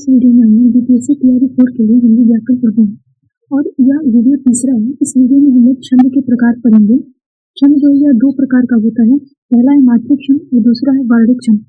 इस वीडियो में हम बीपीएससी टीआरई 4 के लिए हिंदी व्याकरण पढ़ते हैं और यह वीडियो तीसरा है। इस वीडियो में हम लोग छंद के प्रकार पढ़ेंगे। छंद जो है दो प्रकार का होता है, पहला है मात्रिक छंद और दूसरा है वार्णिक छंद।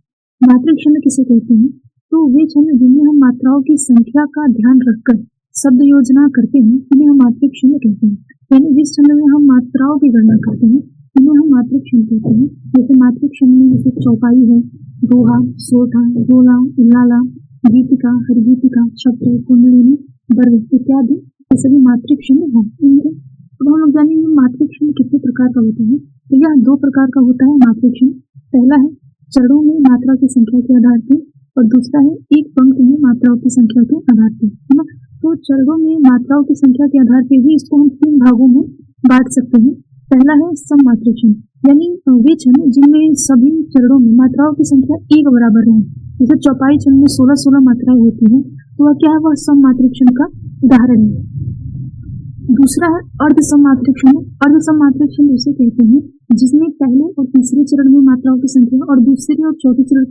मात्रिक छंद किसे कहते हैं? तो वे छंद जिनमें हम मात्राओं की संख्या का ध्यान रखकर शब्द योजना करते हैं इन्हें हम मात्रिक छंद कहते हैं। यानी जिस छंद में हम मात्राओं की गणना करते हैं इन्हें हम मात्रिक छंद कहते हैं। जैसे मात्रिक छंद में जैसे चौपाई है, दोहा, सोठा, रोला, उल्लाला, गीतिका, हरिगीतिका, छत्र, कुंडलिनी, बर्व इत्यादि ये सभी मात्रिक छंद हैं। अब हम लोग जानेंगे मात्रिक छंद कितने प्रकार का होता है। तो यह दो प्रकार का होता है मात्रिक छंद। पहला है चरणों में मात्रा की संख्या के आधार पर और दूसरा है एक पंक्ति में मात्राओं की संख्या के आधार पर, है ना। तो चरणों में मात्राओं की संख्या के आधार पर भी इसको हम तीन भागों में बांट सकते हैं। पहला है सममात्रिक छंद, यानी वे छंद जिनमें सभी चरणों में मात्राओं की संख्या एक बराबर है। जैसे चौपाई छंद में 16 मात्राएं होती हैं, तो वह क्या है, वह सममात्रिक छंद का उदाहरण है। दूसरा है अर्ध सममात्रिक छंद। अर्ध सममात्रिक छंद उसे कहते हैं जिसमें पहले और तीसरे चरण में मात्राओं की संख्या और दूसरे और चौथे चरण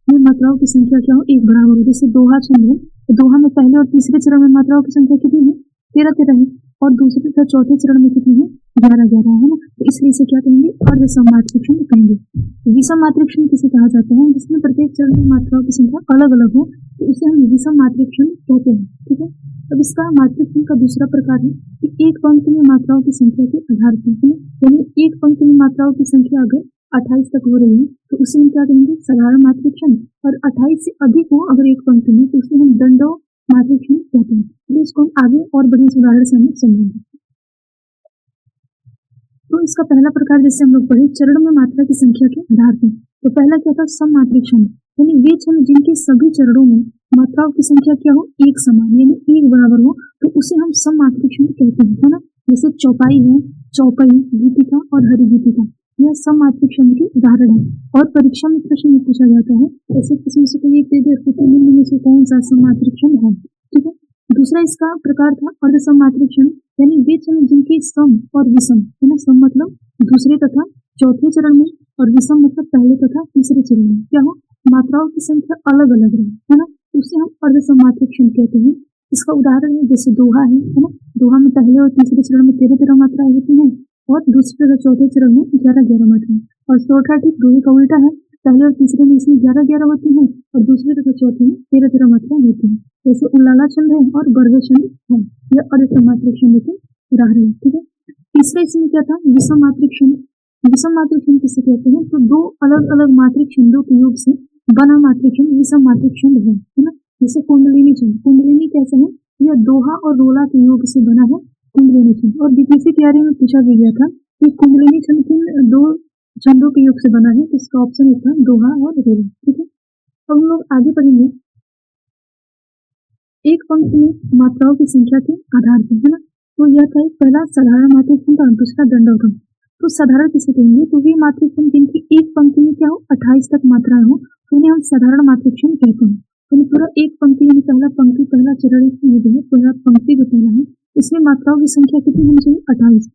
में मात्राओं की संख्या क्या हो, एक बराबर हो। जैसे दोहा छंद है, तो दोहा में पहले और तीसरे चरण में मात्राओं की संख्या कितनी है, 13 है, और दूसरे तथा चौथे चरण में कितनी है, 11 है ना। तो इसलिए इसे क्या कहेंगे, अर्ध सममात्रिक छंद कहेंगे। विषम मात्रिक छंद किसे कहा जाता है, जिसमें प्रत्येक चरण में मात्राओं की संख्या अलग अलग हो, तो उसे हम विषम मात्रिक छंद कहते हैं। ठीक है। अब इसका मात्रिक छंद का दूसरा प्रकार है कि एक पंक्ति में मात्राओं की संख्या के आधार पर, यानी एक पंक्ति में मात्राओं की संख्या अगर 28 तक हो रही है तो उसे हम क्या कहेंगे, साधारण मात्रिक छंद। और 28 से अधिक हो अगर एक पंक्ति में तो उसे हम दंडो मात्रिक छंद कहते हैं। तो इसको हम आगे और बड़े उदाहरण से हम समझेंगे। तो इसका पहला प्रकार जैसे हम लोग पढ़े चरण में मात्रा की संख्या के आधार पर, तो पहला क्या था, सममात्रिक छंद, यानी वे छंद जिनके सभी चरणों में मात्राओं की संख्या क्या हो, एक समान यानी एक बराबर हो, तो उसे हम सममात्रिक छंद कहते हैं, है ना। जैसे चौपाई है, चौपाई, गीतिका और हरिगीतिका, यह सममात्रिक छंद के उदाहरण है। और परीक्षा में प्रश्न में पूछा जाता है, ऐसे किसी से कोई एक निम्न में से कौन सा सममात्रिक छंद है। ठीक है। दूसरा इसका प्रकार था अर्ध सममात्रिक छंद, यानी वे छंद जिनके सम और विषम, है ना, सम मतलब दूसरे तथा चौथे चरण में और विषम मतलब पहले तथा तीसरे चरण में क्या हो, मात्राओं की संख्या अलग अलग रहे, है ना, उसे हम अर्ध सममात्रिक छंद कहते हैं। इसका उदाहरण है जैसे दोहा है ना। दोहा में पहले और तीसरे चरण में 13 मात्राएं होती हैं और दूसरे तथा चौथे चरण में 11 मात्राएं। और सोठा ठीक दोहे का उल्टा है, पहले और तीसरे में इसमें 11 होती हैं और दूसरे तथा चौथे में 13 मात्राएं होती हैं। जैसे उल्लाला छंद है और बर्वे छंद है, यह अर्ध सममात्रिक छंद के उदाहरण है। ठीक है। तीसरा इसमें क्या था, विषम मात्रिक छंद। विषम मात्रिक छंद किसे कहते हैं, तो दो अलग अलग मात्रिक छंदों के योग से बना मात्रिक छंद विषम मात्रिक छंद है ना। जैसे कुंडलिनी छंद, कुंडलिनी कैसे है, यह दोहा और रोला के योग से बना है कुंडलिनी छंद। और बीपीएससी तैयारी में पूछा भी गया था कि कुंडलिनी छंद किन दो छंदों के योग से बना है, तो इसका ऑप्शन था दोहा और रोला। ठीक है। अब हम लोग आगे पढ़ेंगे एक पंक्ति में मात्राओं की संख्या के आधार पर, है ना। तो यह था पहला साधारण मात्रिक छंद और दूसरा दंडोत्तम। तो साधारण किसे कहेंगे, तो वे मात्रिक छंद जिनकी एक पंक्ति में क्या हो, 28 तक मात्राएं हो, तो उन्हें हम साधारण मात्रिक छंद कहते हैं। तो पूरा एक पंक्ति यानी पहला पंक्ति पहला चरण ये जो है पहला पंक्ति जो पहला है इसमें मात्राओं की संख्या कितनी होनी चाहिए, 28।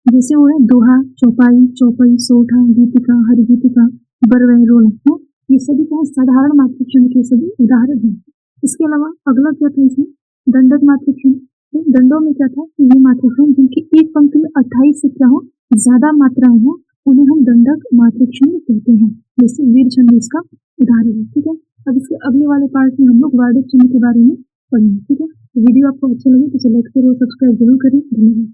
तो जैसे वो है दोहा, चौपाई, चौपाई, सोठा, गीतिका, हरिगीतिका, बर्वे, रोला, ये सभी क्या साधारण मात्रिक छंद के सभी उदाहरण हैं। इसके अलावा अगला क्या था इसमें, दंडक मात्रिक छंद। तो दंडों में क्या था, ये मात्रिक छंद जिनकी एक पंक्ति में 28 से क्या हो ज्यादा मात्राएं हो, उन्हें हम दंडक मात्रिक छंद कहते हैं। जैसे वीर छंद इसका उदाहरण है। ठीक है। अब इसके अगले वाले पार्ट में हम लोग वार्णिक छंद के बारे में पढ़ेंगे। ठीक है। वीडियो आपको अच्छा लगे तो लाइक करो, सब्सक्राइब जरूर करें। धन्यवाद।